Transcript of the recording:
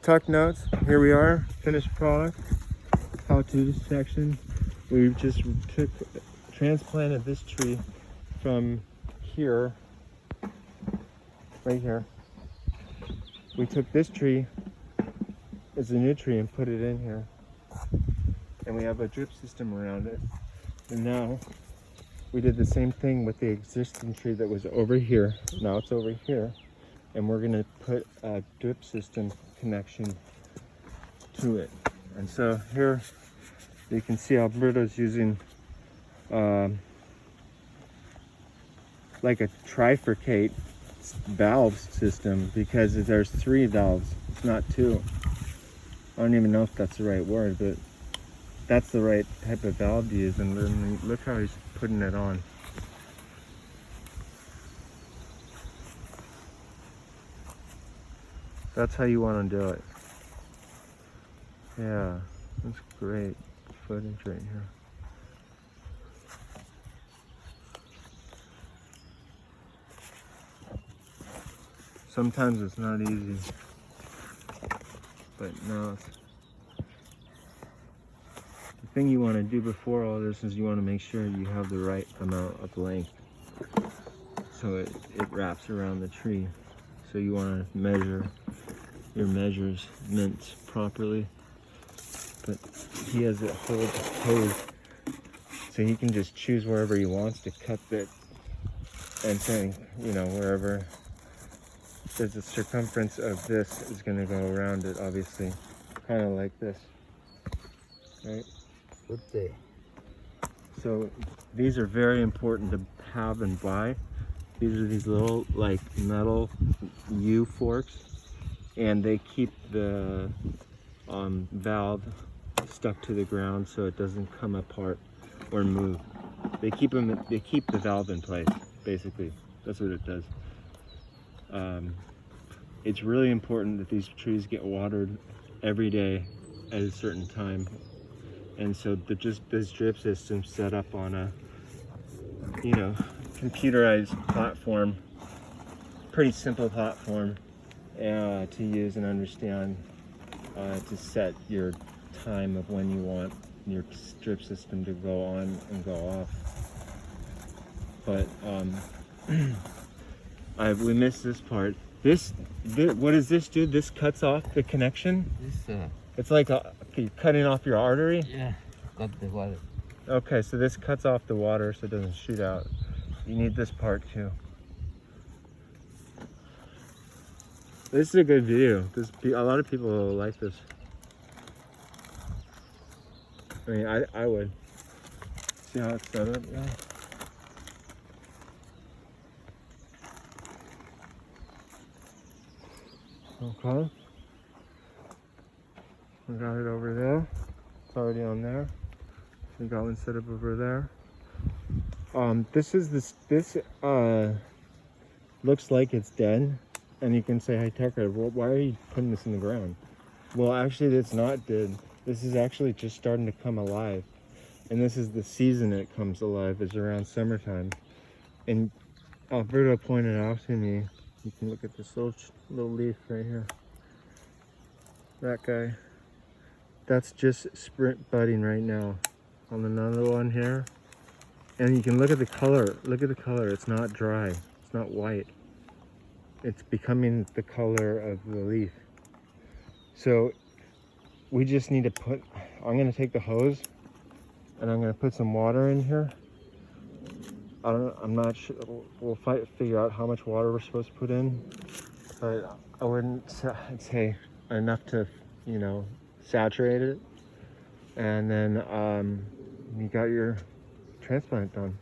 Tuck notes. Here we are, finished product. How to section. We just transplanted this tree from here, right here. We took this tree as a new tree and put it in here. And we have a drip system around it. And now we did the same thing with the existing tree that was over here. Now it's over here. And we're gonna put a drip system connection to it. And so here you can see Alberto's using like a trifurcate valve system because there's 3 valves, it's not 2. I don't even know if that's the right word, but that's the right type of valve to use. And then look how he's putting it on. That's how you want to do it. Yeah, that's great footage right here. Sometimes it's not easy, but no. The thing you want to do before all this is you want to make sure you have the right amount of length so it wraps around the tree. So you want to measure your measurements properly. But he has it hosed, so he can just choose wherever he wants to cut it and saying, you know, wherever there's a circumference of this is going to go around it, obviously, kind of like this, right? Okay. So these are very important to have and buy. These are these little like metal U forks, and they keep the valve stuck to the ground so it doesn't come apart or move. They keep the valve in place, basically. That's what it does. It's really important that these trees get watered every day at a certain time. And so this drip system set up on a, you know, computerized platform, pretty simple platform to use and understand, to set your time of when you want your drip system to go on and go off. But we missed this part. This, what does this do? This cuts off the connection? It's like you're cutting off your artery? Yeah, cut the water. Okay, so this cuts off the water so it doesn't shoot out. You need this part too. This is a good video. A lot of people will like this. I mean, I would. See how it's set up? Yeah. Okay. We got it over there. It's already on there. We got one set up over there. This looks like it's dead. And you can say, hey Tucker, well, why are you putting this in the ground? Well, actually it's not dead. This is actually just starting to come alive. And this is the season it comes alive, is around summertime. And Alberto pointed out to me, you can look at this little leaf right here. That guy. That's just sprint budding right now. On another one here. And you can look at the color. Look at the color. It's not dry. It's not white. It's becoming the color of the leaf. So we just need to I'm going to take the hose and I'm going to put some water in here. I'm not sure. We'll figure out how much water we're supposed to put in. But I wouldn't say enough to, you know, saturate it. And then you got your transplant done.